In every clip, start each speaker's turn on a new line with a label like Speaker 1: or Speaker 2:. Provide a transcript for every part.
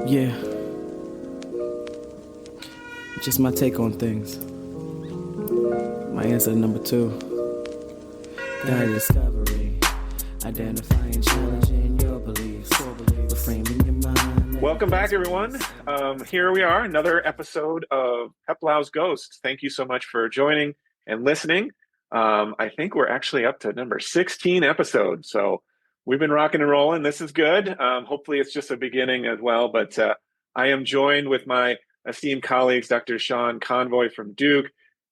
Speaker 1: Yeah, just my take on things. My answer to number two. Guide discovery. Identifying, challenging your beliefs. Reframing your mind.
Speaker 2: Welcome back, everyone. Here we are, another episode of Peplau's Ghost. Thank you so much for joining and listening. I think we're actually up to number 16 episodes, so we've been rocking and rolling. This is good. Hopefully it's just a beginning as well, but I am joined with my esteemed colleagues, Dr. Sean Convoy from Duke,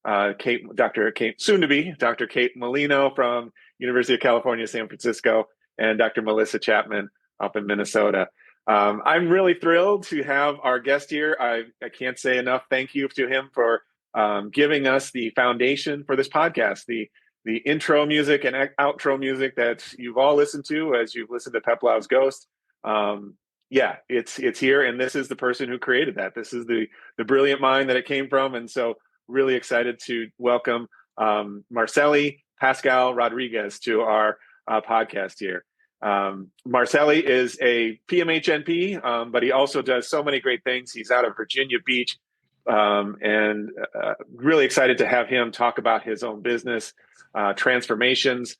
Speaker 2: Dr. Kate Melino from University of California, San Francisco, and Dr. Melissa Chapman up in Minnesota. I'm really thrilled to have our guest here. I can't say enough thank you to him for giving us the foundation for this podcast, the intro music and outro music that you've all listened to as you've listened to Peplau's Ghost. Yeah, it's here, and this is the person who created that. This is the brilliant mind that it came from, and so really excited to welcome Marcelli, Pascal, Rodriguez to our podcast here. Marcelli is a PMHNP, but he also does so many great things. He's out of Virginia Beach, and really excited to have him talk about his own business, Transformations,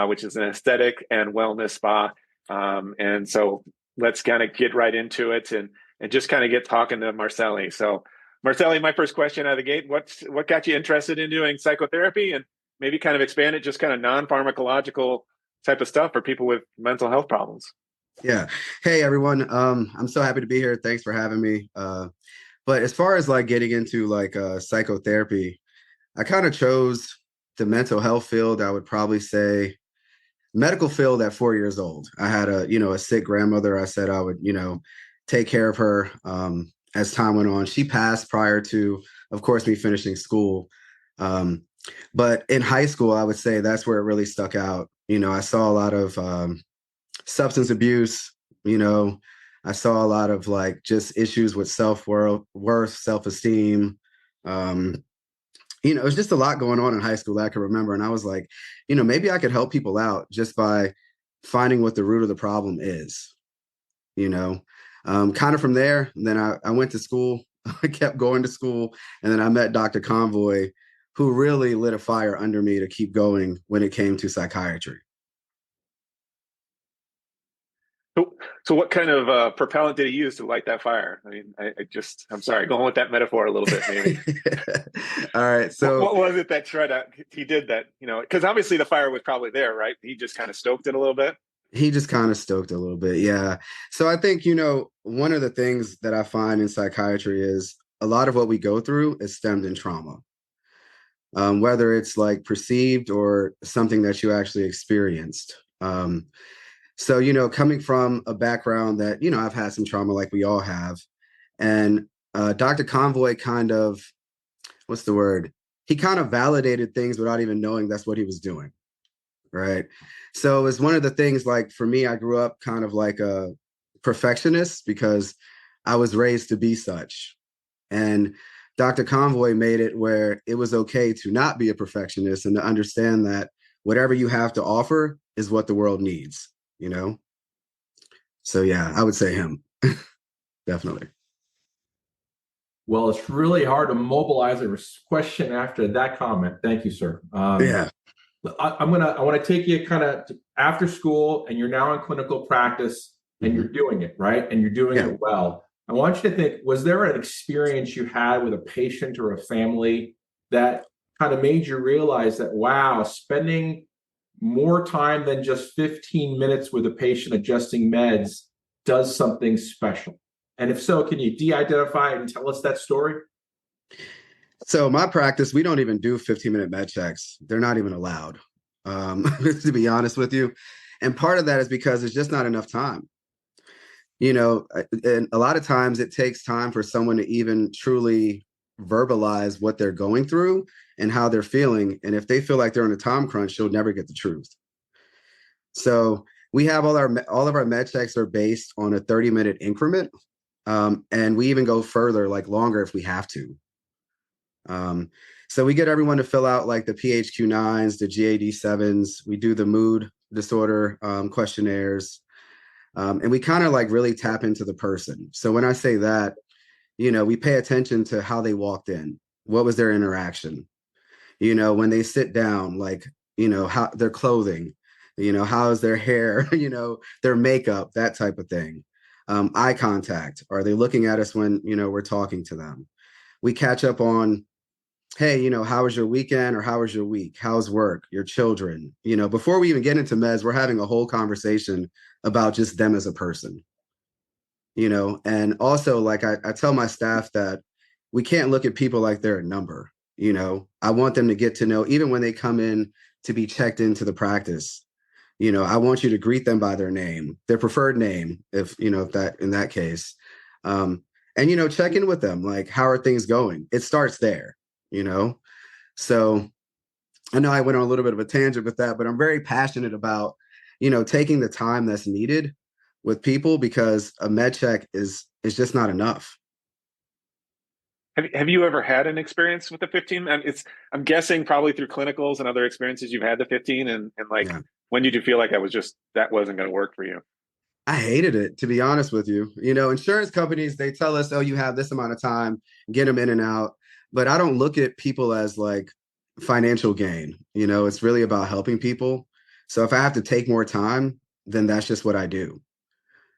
Speaker 2: which is an aesthetic and wellness spa. And so let's kind of get right into it and just kind of get talking to Marcelli. So Marcelli, my first question out of the gate, what got you interested in doing psychotherapy, and maybe kind of expand it, just kind of non-pharmacological type of stuff for people with mental health problems?
Speaker 3: Yeah. Hey, everyone. I'm so happy to be here. Thanks for having me. But as far as like getting into like psychotherapy, I kind of chose the mental health field. I would probably say medical field at 4 years old. I had a sick grandmother. I said I would, take care of her as time went on. She passed prior to, of course, me finishing school. But in high school, I would say that's where it really stuck out. I saw a lot of substance abuse. I saw a lot of like just issues with self-worth, self-esteem. It was just a lot going on in high school that I can remember. And I was like, maybe I could help people out just by finding what the root of the problem is, kind of from there. Then I went to school. I kept going to school. And then I met Dr. Convoy, who really lit a fire under me to keep going when it came to psychiatry.
Speaker 2: So what kind of propellant did he use to light that fire? I mean, I'm sorry, going with that metaphor a little bit, maybe.
Speaker 3: All right. So
Speaker 2: what was it that he did that, because obviously the fire was probably there, right? He just kind of stoked it a little bit.
Speaker 3: He just kind of stoked a little bit. Yeah. So I think, one of the things that I find in psychiatry is a lot of what we go through is stemmed in trauma. Whether it's like perceived or something that you actually experienced. So, coming from a background that, I've had some trauma like we all have. And Dr. Convoy kind of, what's the word? He kind of validated things without even knowing that's what he was doing. Right. So it's one of the things like for me, I grew up kind of like a perfectionist because I was raised to be such. And Dr. Convoy made it where it was okay to not be a perfectionist and to understand that whatever you have to offer is what the world needs, So, yeah, I would say him. Definitely.
Speaker 4: Well, it's really hard to mobilize a question after that comment. Thank you, sir.
Speaker 3: Yeah.
Speaker 4: I want to take you kind of after school, and you're now in clinical practice, and you're doing it, right? And you're doing it well. I want you to think, was there an experience you had with a patient or a family that kind of made you realize that, wow, spending more time than just 15 minutes with a patient adjusting meds does something special? And if so, can you de-identify and tell us that story?
Speaker 3: So my practice, we don't even do 15-minute med checks. They're not even allowed, to be honest with you. And part of that is because there's just not enough time. And a lot of times it takes time for someone to even truly verbalize what they're going through and how they're feeling. And if they feel like they're in a time crunch, you'll never get the truth. So we have all of our med checks are based on a 30-minute increment. And we even go further, like longer if we have to. So we get everyone to fill out like the PHQ-9s, the GAD-7s. We do the mood disorder questionnaires. And we kind of like really tap into the person. So when I say that, we pay attention to how they walked in. What was their interaction? When they sit down, like, how their clothing, how is their hair, their makeup, that type of thing. Eye contact. Are they looking at us when, we're talking to them? We catch up on, hey, how was your weekend, or how was your week? How's work, your children? Before we even get into meds, we're having a whole conversation about just them as a person. And also, like, I tell my staff that we can't look at people like they're a number. I want them to get to know, even when they come in to be checked into the practice, I want you to greet them by their name, their preferred name, if that, in that case. And check in with them, like, how are things going? It starts there. So I know I went on a little bit of a tangent with that, but I'm very passionate about, taking the time that's needed with people, because a med check is just not enough.
Speaker 2: Have you ever had an experience with the 15? I'm guessing probably through clinicals and other experiences you've had the 15, and like,
Speaker 3: Yeah.
Speaker 2: when did you feel like that wasn't going to work for you?
Speaker 3: I hated it, to be honest with you. Insurance companies, they tell us, oh, you have this amount of time, get them in and out. But I don't look at people as like financial gain. It's really about helping people. So if I have to take more time, then that's just what I do.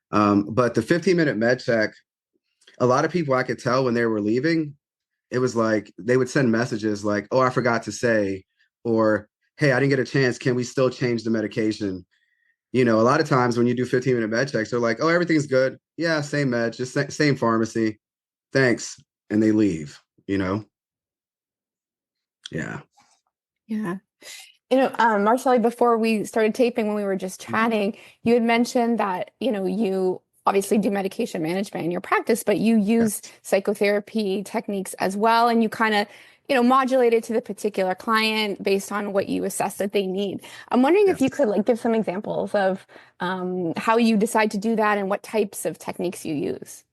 Speaker 3: But the 15-minute med check, a lot of people, I could tell when they were leaving, it was like they would send messages like, oh, I forgot to say, or, hey, I didn't get a chance. Can we still change the medication? A lot of times when you do 15-minute med checks, they're like, oh, everything's good. Yeah, same med, just same pharmacy. Thanks. And they leave, Yeah.
Speaker 5: Yeah. Marcelli, before we started taping, when we were just chatting, you had mentioned that, you obviously do medication management in your practice, but you use psychotherapy techniques as well. And you kind of, modulate it to the particular client based on what you assess that they need. I'm wondering if you could like give some examples of how you decide to do that and what types of techniques you use.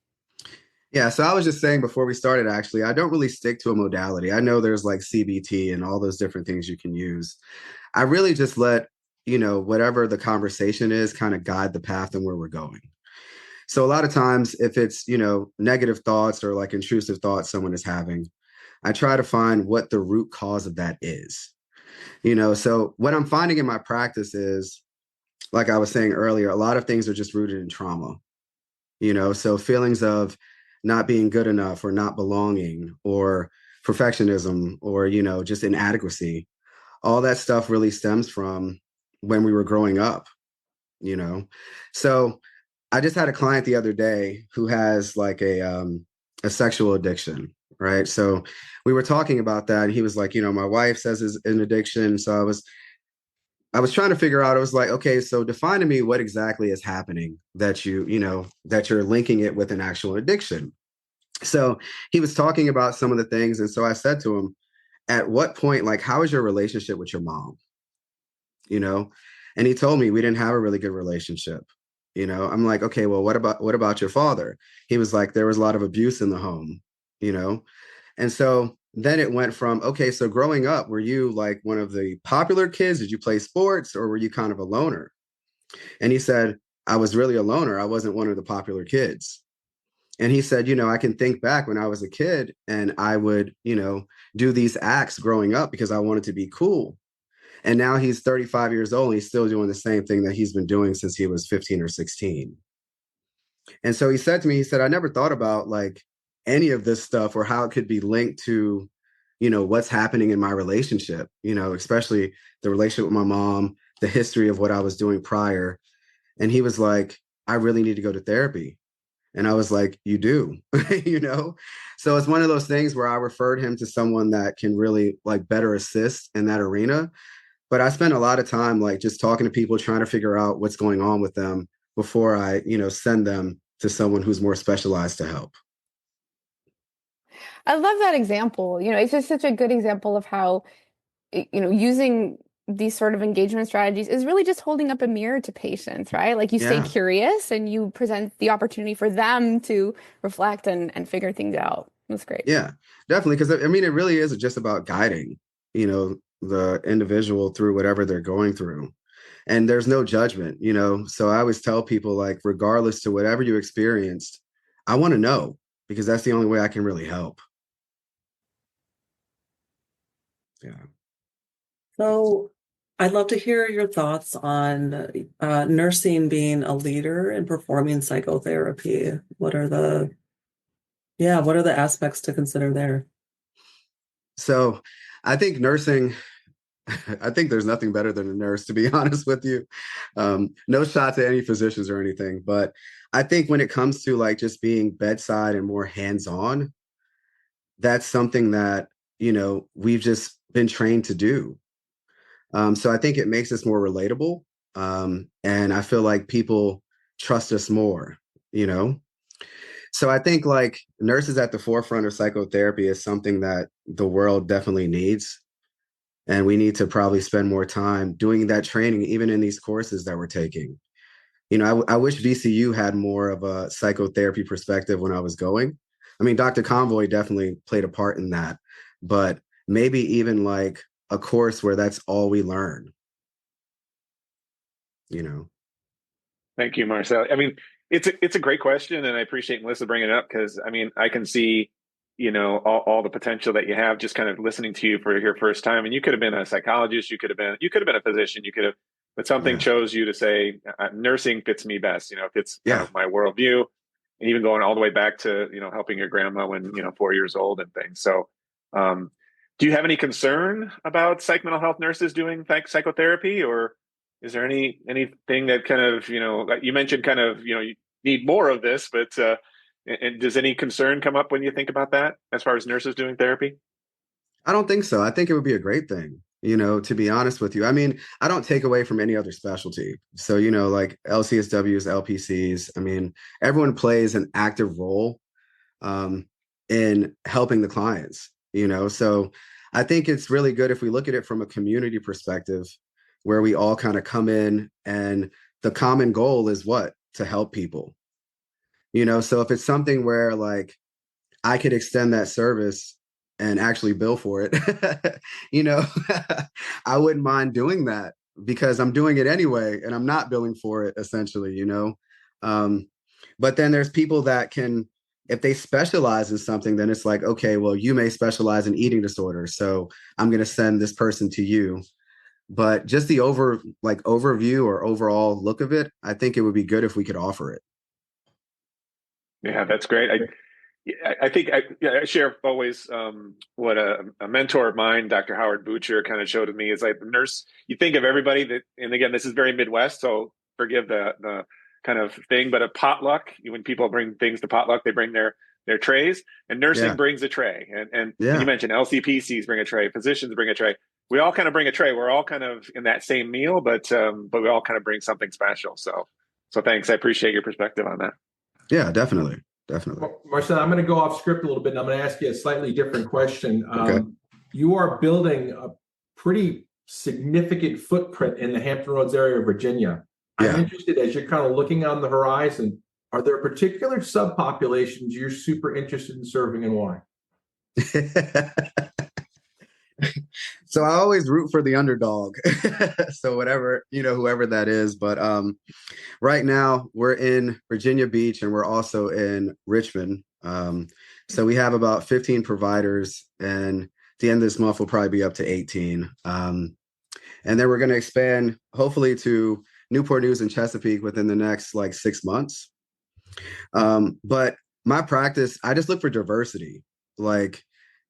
Speaker 3: Yeah, so I was just saying before we started, actually, I don't really stick to a modality. I know there's like CBT and all those different things you can use. I really just let, whatever the conversation is, kind of guide the path and where we're going. So a lot of times, if it's, negative thoughts or like intrusive thoughts someone is having, I try to find what the root cause of that is. So what I'm finding in my practice is, like I was saying earlier, a lot of things are just rooted in trauma. So feelings of not being good enough, or not belonging, or perfectionism, or, just inadequacy. All that stuff really stems from when we were growing up, So I just had a client the other day who has like a sexual addiction, right? So we were talking about that, and he was like, my wife says it's an addiction. So I was trying to figure out, I was like, okay, so define to me what exactly is happening that that you're linking it with an actual addiction. So he was talking about some of the things. And so I said to him, at what point, like, how is your relationship with your mom? And he told me we didn't have a really good relationship. I'm like, okay, well, what about your father? He was like, there was a lot of abuse in the home, And so then it went from, okay, so growing up, were you like one of the popular kids? Did you play sports, or were you kind of a loner? And he said, I was really a loner. I wasn't one of the popular kids. And he said, I can think back when I was a kid, and I would, do these acts growing up because I wanted to be cool. And now he's 35 years old, and he's still doing the same thing that he's been doing since he was 15 or 16. And so he said to me, he said, I never thought about like any of this stuff, or how it could be linked to, what's happening in my relationship, especially the relationship with my mom, the history of what I was doing prior. And he was like, I really need to go to therapy. And I was like, you do, So it's one of those things where I referred him to someone that can really like better assist in that arena. But I spent a lot of time like just talking to people, trying to figure out what's going on with them before I, send them to someone who's more specialized to help.
Speaker 5: I love that example. It's just such a good example of how, using these sort of engagement strategies is really just holding up a mirror to patients, right? Like you stay curious and you present the opportunity for them to reflect and figure things out. That's great.
Speaker 3: Yeah, definitely. Because it really is just about guiding, the individual through whatever they're going through. and there's no judgment, you know? So I always tell people, like, regardless to whatever you experienced, I want to know, because that's the only way I can really help. Yeah.
Speaker 6: So I'd love to hear your thoughts on nursing being a leader in performing psychotherapy. What are the aspects to consider there?
Speaker 3: So I think nursing, I think there's nothing better than a nurse, to be honest with you. No shot to any physicians or anything, but I think when it comes to like just being bedside and more hands-on, that's something that, you know, we've just been trained to do. So I think it makes us more relatable. And I feel like people trust us more, you know? So I think like nurses at the forefront of psychotherapy is something that the world definitely needs. And we need to probably spend more time doing that training, even in these courses that we're taking. You know, I wish VCU had more of a psychotherapy perspective when I was going. I mean, Dr. Convoy definitely played a part in that, but maybe even like a course where that's all we learn, you know?
Speaker 2: Thank you, Marcelli. I mean, it's a great question, and I appreciate Melissa bringing it up because I mean, I can see, you know, all the potential that you have just kind of listening to you for your first time. And you could have been a psychologist, you could have been a physician, you could have, but something
Speaker 3: Yeah.
Speaker 2: chose you to say nursing fits me best. You know, fits kind
Speaker 3: Yeah.
Speaker 2: of my worldview, and even going all the way back to helping your grandma when 4 years old and things. So, do you have any concern about psych mental health nurses doing psychotherapy, or is there anything that kind of, like you mentioned, kind of, you need more of this, but and does any concern come up when you think about that as far as nurses doing therapy?
Speaker 3: I don't think so. I think it would be a great thing, you know, to be honest with you. I mean, I don't take away from any other specialty. So, you know, like LCSWs, LPCs, I mean, everyone plays an active role in helping the clients, you know. So I think it's really good if we look at it from a community perspective, where we all kind of come in and the common goal is what? To help people, you know. So if it's something where like I could extend that service and actually bill for it, you know, I wouldn't mind doing that because I'm doing it anyway and I'm not billing for it essentially, you know. But then there's people that can, if they specialize in something, then it's like, okay, well, you may specialize in eating disorders, so I'm going to send this person to you. But just the overview or overall look of it, I think it would be good if we could offer it.
Speaker 2: Yeah, that's great. I think I share always what a mentor of mine, Dr. Howard Butcher, kind of showed me is like the nurse. You think of everybody that, and again, this is very Midwest, so forgive the kind of thing, but a potluck. When people bring things to potluck, they bring their trays, and nursing
Speaker 3: Yeah.
Speaker 2: brings a tray. And
Speaker 3: Yeah.
Speaker 2: you mentioned LCPCs bring a tray, physicians bring a tray. We all kind of bring a tray. We're all kind of in that same meal, but we all kind of bring something special. So thanks. I appreciate your perspective on that.
Speaker 3: Yeah, definitely. Definitely.
Speaker 4: Marcel, I'm going to go off script a little bit, and I'm going to ask you a slightly different question.
Speaker 3: Okay.
Speaker 4: You are building a pretty significant footprint in the Hampton Roads area of Virginia.
Speaker 3: Yeah.
Speaker 4: I'm interested, as you're kind of looking on the horizon, are there particular subpopulations you're super interested in serving, and why?
Speaker 3: So I always root for the underdog. So whatever, you know, whoever that is. But right now we're in Virginia Beach and we're also in Richmond. So we have about 15 providers, and at the end of this month we'll probably be up to 18. And then we're going to expand hopefully to Newport News and Chesapeake within the next like 6 months. But my practice, I just look for diversity. Like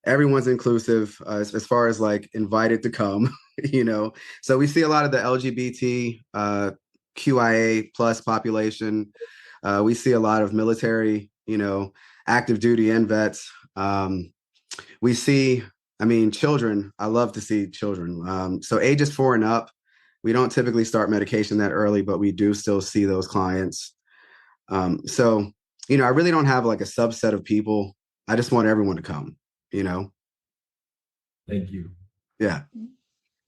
Speaker 3: everyone's inclusive as far as like invited to come, you know. So we see a lot of the LGBT QIA plus population. We see a lot of military, you know, active duty and vets. We see, I mean, children. I love to see children. So ages 4 and up, we don't typically start medication that early, but we do still see those clients. So, you know, I really don't have like a subset of people. I just want everyone to come, you know?
Speaker 4: Thank you.
Speaker 3: Yeah.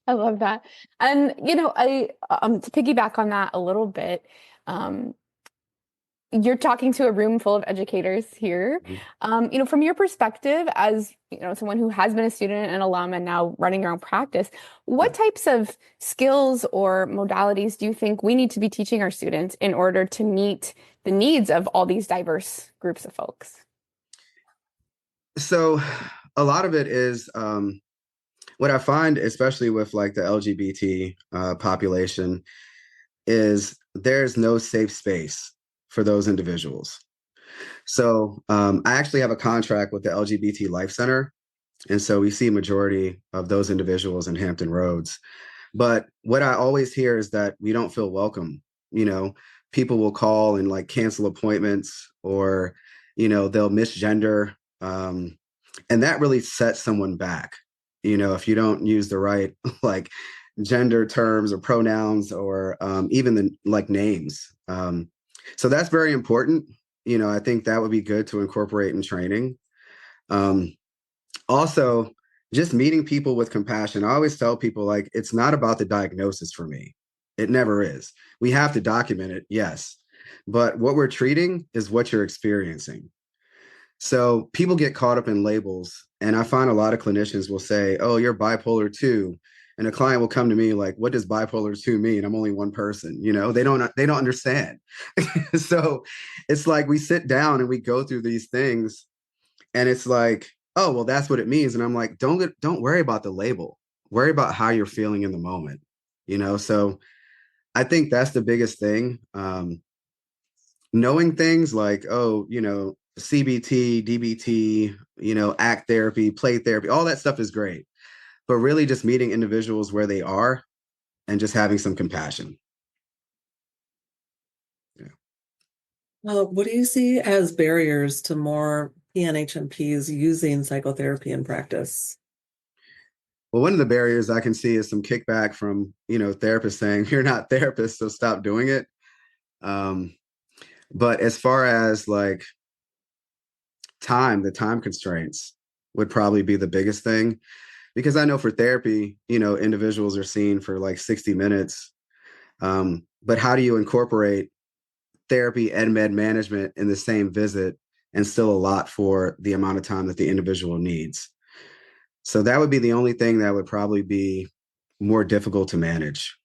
Speaker 5: I love that. And, you know, I to piggyback on that a little bit, you're talking to a room full of educators here. From your perspective as, someone who has been a student and alum and now running your own practice, what types of skills or modalities do you think we need to be teaching our students in order to meet the needs of all these diverse groups of folks?
Speaker 3: So a lot of it is what I find, especially with like the LGBT population, is there's no safe space for those individuals. So I actually have a contract with the LGBT Life Center. And so we see a majority of those individuals in Hampton Roads. But what I always hear is that we don't feel welcome. People will call and like cancel appointments, or, they'll misgender. And that really sets someone back. If you don't use the right like gender terms or pronouns, or even the like names. So that's very important. I think that would be good to incorporate in training. Also, just meeting people with compassion. I always tell people, like, it's not about the diagnosis for me. It never is. We have to document it, yes. But what we're treating is what you're experiencing. So people get caught up in labels. And I find a lot of clinicians will say, oh, you're bipolar 2. And a client will come to me like, what does bipolar 2 mean? I'm only one person. They don't understand. So it's like we sit down and we go through these things, and it's like, oh, well, that's what it means. And I'm like, don't worry about the label. Worry about how you're feeling in the moment. So I think that's the biggest thing. Knowing things like, oh, CBT, DBT, ACT therapy, play therapy, all that stuff is great. But really just meeting individuals where they are and just having some compassion. Yeah.
Speaker 6: What do you see as barriers to more PNHMPs using psychotherapy in practice?
Speaker 3: Well, one of the barriers I can see is some kickback from, therapists saying, you're not therapists, so stop doing it. But as far as like the time constraints would probably be the biggest thing. Because I know for therapy, individuals are seen for like 60 minutes. But how do you incorporate therapy and med management in the same visit and still allot for the amount of time that the individual needs? So that would be the only thing that would probably be more difficult to manage.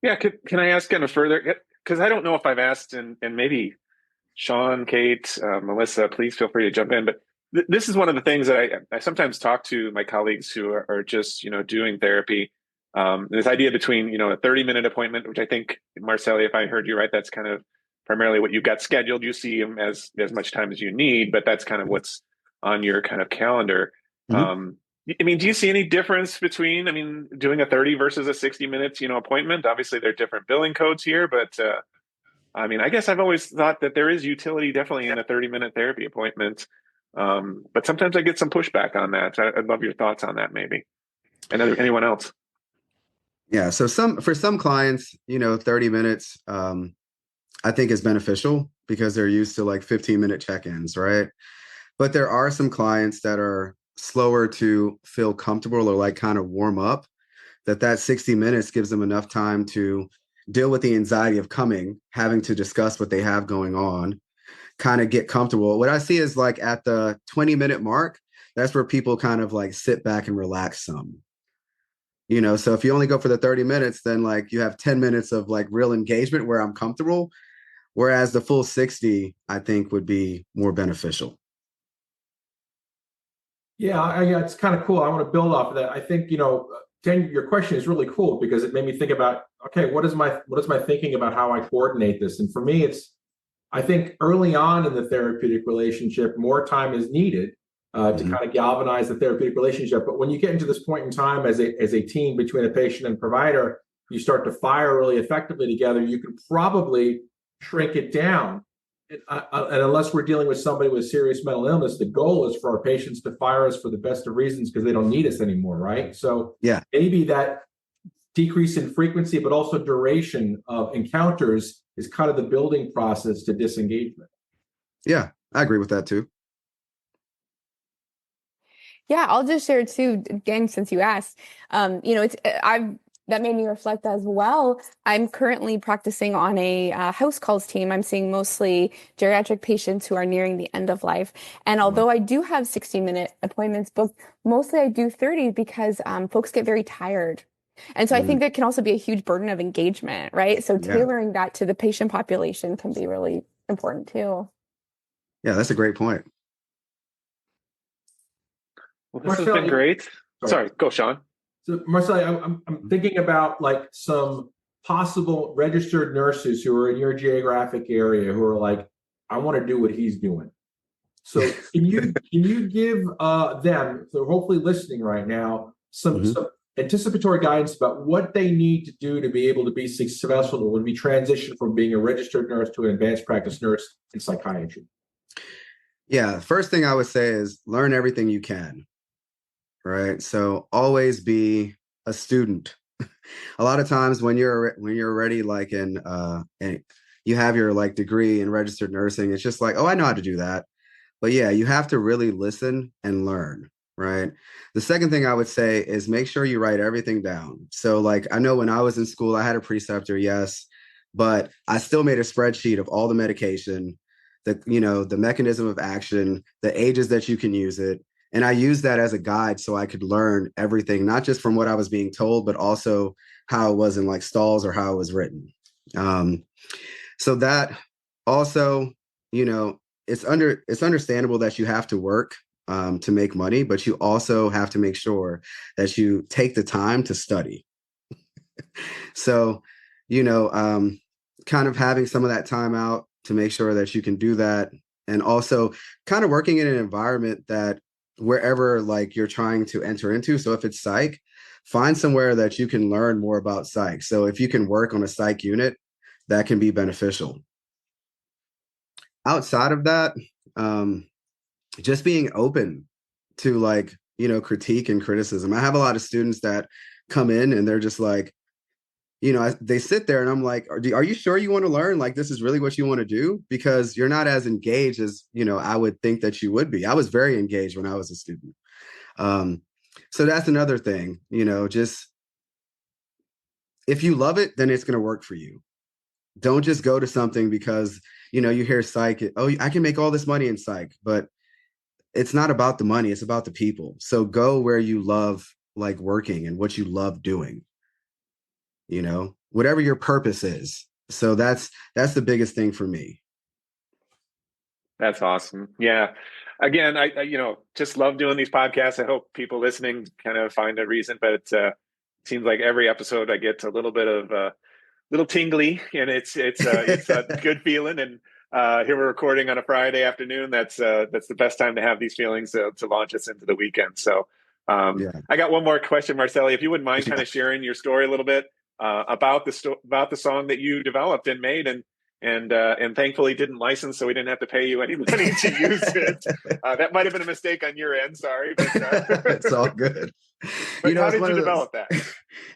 Speaker 2: Yeah, can I ask kind of further? Because I don't know if I've asked, and maybe Sean, Kate, Melissa, please feel free to jump in. But this is one of the things that I sometimes talk to my colleagues who are just, doing therapy. This idea between, a 30-minute appointment, which I think, Marcelli, if I heard you right, that's kind of primarily what you've got scheduled. You see them as much time as you need, but that's kind of what's on your kind of calendar.
Speaker 3: Mm-hmm.
Speaker 2: Do you see any difference between, doing a 30 versus a 60 minutes, appointment? Obviously, there are different billing codes here, but I guess I've always thought that there is utility definitely in a 30-minute therapy appointment. But sometimes I get some pushback on that. I'd love your thoughts on that, maybe. And anyone else?
Speaker 3: Yeah. So for some clients, 30 minutes, I think is beneficial because they're used to like 15-minute check-ins, right? But there are some clients that are slower to feel comfortable or like kind of warm up, that 60 minutes gives them enough time to deal with the anxiety of having to discuss what they have going on, kind of get comfortable. What I see is like at the 20-minute mark, that's where people kind of like sit back and relax some. So if you only go for the 30 minutes, then like you have 10 minutes of like real engagement where I'm comfortable. Whereas the full 60, I think, would be more beneficial.
Speaker 4: Yeah, it's kind of cool. I want to build off of that. I think, Jen, your question is really cool because it made me think about, okay, what is my thinking about how I coordinate this? And for me, I think early on in the therapeutic relationship, more time is needed to kind of galvanize the therapeutic relationship. But when you get into this point in time as a team between a patient and provider, you start to fire really effectively together. You can probably shrink it down. And unless we're dealing with somebody with serious mental illness, the goal is for our patients to fire us for the best of reasons because they don't need us anymore, right? So maybe that decrease in frequency, but also duration of encounters is kind of the building process to disengagement.
Speaker 3: Yeah, I agree with that too.
Speaker 5: Yeah, I'll just share too, again, since you asked, I've that made me reflect as well. I'm currently practicing on a house calls team. I'm seeing mostly geriatric patients who are nearing the end of life. And although I do have 60-minute appointments booked, mostly I do 30 because folks get very tired. And so I think that can also be a huge burden of engagement, right? So
Speaker 3: Yeah.
Speaker 5: tailoring that to the patient population can be really important too.
Speaker 3: Yeah, that's a great point.
Speaker 2: Well, this has been great. Sorry, go, Sean.
Speaker 4: So, Marcelli, I'm thinking about like some possible registered nurses who are in your geographic area who are like, I want to do what he's doing. So, can you give them, so hopefully listening right now, some anticipatory guidance about what they need to do to be able to be successful when we transition from being a registered nurse to an advanced practice nurse in psychiatry?
Speaker 3: Yeah, first thing I would say is learn everything you can. Right. So always be a student. A lot of times when you're already like and you have your like degree in registered nursing, it's just like, oh, I know how to do that. But yeah, you have to really listen and learn. Right. The second thing I would say is make sure you write everything down. So like I know when I was in school, I had a preceptor, yes, but I still made a spreadsheet of all the medication, the mechanism of action, the ages that you can use it. And I used that as a guide so I could learn everything, not just from what I was being told, but also how it was in like stalls or how it was written. So that also, it's understandable that you have to work to make money, but you also have to make sure that you take the time to study. So, kind of having some of that time out to make sure that you can do that. And also kind of working in an environment that wherever like you're trying to enter into. So if it's psych, find somewhere that you can learn more about psych. So if you can work on a psych unit, that can be beneficial. Outside of that, just being open to like, critique and criticism. I have a lot of students that come in and they're just like, they sit there and I'm like, are you sure you want to learn? Like, this is really what you want to do? Because you're not as engaged as, I would think that you would be. I was very engaged when I was a student. So that's another thing, just if you love it, then it's going to work for you. Don't just go to something because, you hear psych. Oh, I can make all this money in psych, but it's not about the money. It's about the people. So go where you love like working and what you love doing. Whatever your purpose is. So that's the biggest thing for me.
Speaker 2: That's awesome. Yeah. Again, I just love doing these podcasts. I hope people listening kind of find a reason, but it seems like every episode I get a little bit of little tingly, and it's a good feeling. And here we're recording on a Friday afternoon. That's the best time to have these feelings to launch us into the weekend. So I got one more question, Marcelli, if you wouldn't mind kind of sharing your story a little bit about the song that you developed and made and thankfully didn't license, so we didn't have to pay you any money to use it. That might have been a mistake on your end. Sorry, but
Speaker 3: it's all good.
Speaker 2: But how did you develop that?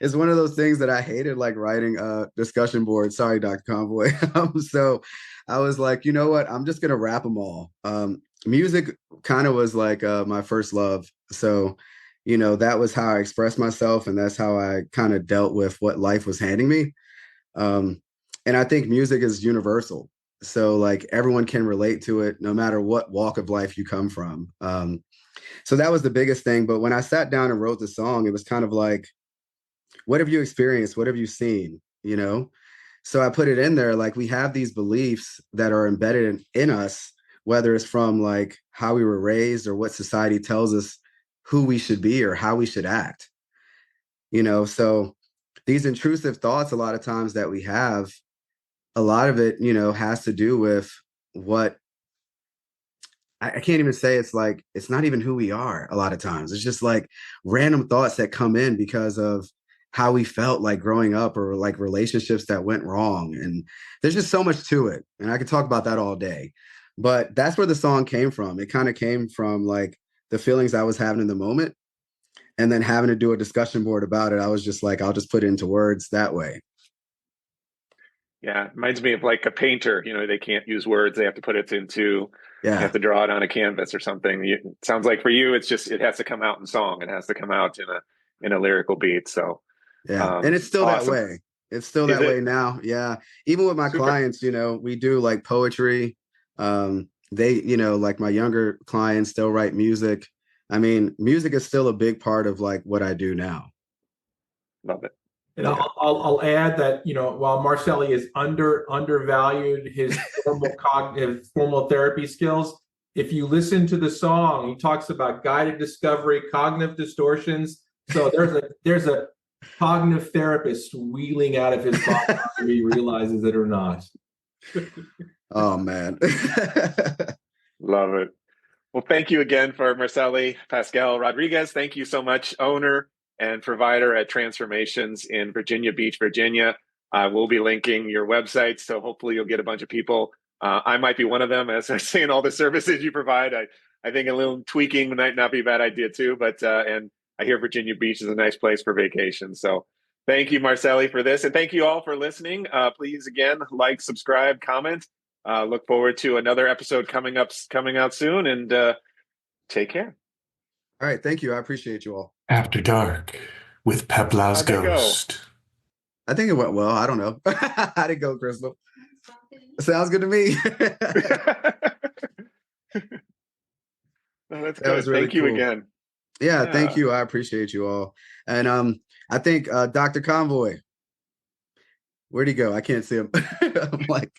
Speaker 3: It's one of those things that I hated, like writing discussion boards. Sorry, Dr. Convoy. So I was like, you know what? I'm just gonna rap them all. Music kind of was like my first love. So that was how I expressed myself, and that's how I kind of dealt with what life was handing me. And I think music is universal. So like everyone can relate to it no matter what walk of life you come from. So that was the biggest thing. But when I sat down and wrote the song, it was kind of like, what have you experienced? What have you seen? So I put it in there, like we have these beliefs that are embedded in us, whether it's from like how we were raised or what society tells us who we should be or how we should act. So these intrusive thoughts, a lot of times that we have, a lot of it, has to do with what I can't even say. It's like, it's not even who we are. A lot of times it's just like random thoughts that come in because of how we felt like growing up or like relationships that went wrong. And there's just so much to it. And I could talk about that all day, but that's where the song came from. It kind of came from like the feelings I was having in the moment, and then having to do a discussion board about it. I was just like, I'll just put it into words that way.
Speaker 2: Yeah, it reminds me of like a painter. They can't use words; they have to put it into. You have to draw it on a canvas or something. It sounds like for you, it's just it has to come out in song. It has to come out in a lyrical beat. So
Speaker 3: Yeah. And it's still
Speaker 2: awesome.
Speaker 3: that way. It's still that way now. Yeah. Even with my clients, you know, we do like poetry. They, you know, like my younger clients, they'll write music. I mean, music is still a big part of like what I do now.
Speaker 2: Love it.
Speaker 4: And I'll add that, you know, while Marcelli is undervalued his formal therapy skills, if you listen to the song, he talks about guided discovery, cognitive distortions. So there's a cognitive therapist wheeling out of his body whether he realizes it or not.
Speaker 3: Oh man.
Speaker 2: Love it. Well, thank you again for Marcelli. Pascal Rodriguez, thank you so much, owner and provider at Transformations in Virginia Beach, Virginia. We'll be linking your website, so hopefully you'll get a bunch of people. I might be one of them, as I say, in all the services you provide. I think a little tweaking might not be a bad idea too, but and I hear Virginia Beach is a nice place for vacation. So thank you, Marcelli, for this. And thank you all for listening. Please, again, like, subscribe, comment. Look forward to another episode coming out soon, and take care.
Speaker 3: All right. Thank you. I appreciate you all.
Speaker 7: After Dark with Peplau's Ghost.
Speaker 3: I think it went well. I don't know. How'd it go, Crystal? Sounds good to me.
Speaker 2: No, that's good. Really Thank you again.
Speaker 3: Yeah, thank you. I appreciate you all. And I think Dr. Convoy, where'd he go? I can't see him. I'm like,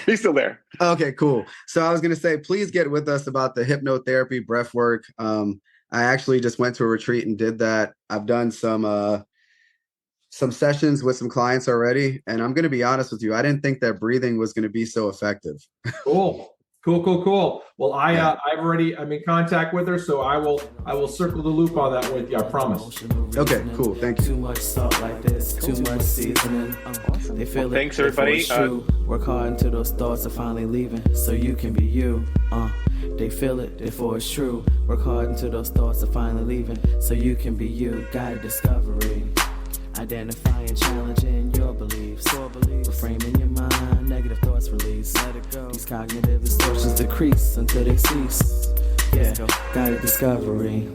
Speaker 2: he's still there.
Speaker 3: Okay, cool. So I was going to say, please get with us about the hypnotherapy breath work. I actually just went to a retreat and did that. I've done some sessions with some clients already. And I'm going to be honest with you. I didn't think that breathing was going to be so effective.
Speaker 4: Cool. Well, I'm in contact with her, so I will circle the loop on that with you. I promise.
Speaker 3: Okay, cool. Thank you.
Speaker 1: Too much salt like this, too much seasoning. They feel
Speaker 2: well, thanks, everybody.
Speaker 1: Work hard until those thoughts are finally leaving, so you can be you. They feel it, therefore it's true. Work hard until those thoughts are finally leaving, so you can be you. Guided discovery. Identifying, challenging your beliefs. Reframing your mind, negative thoughts release. Let it go. These cognitive distortions decrease until they cease. Yeah, guided discovery.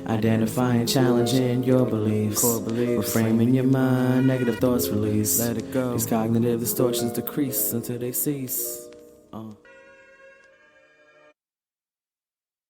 Speaker 1: Identifying, challenging your beliefs. Reframing your mind, negative thoughts release. Let it go. These cognitive distortions decrease until they cease.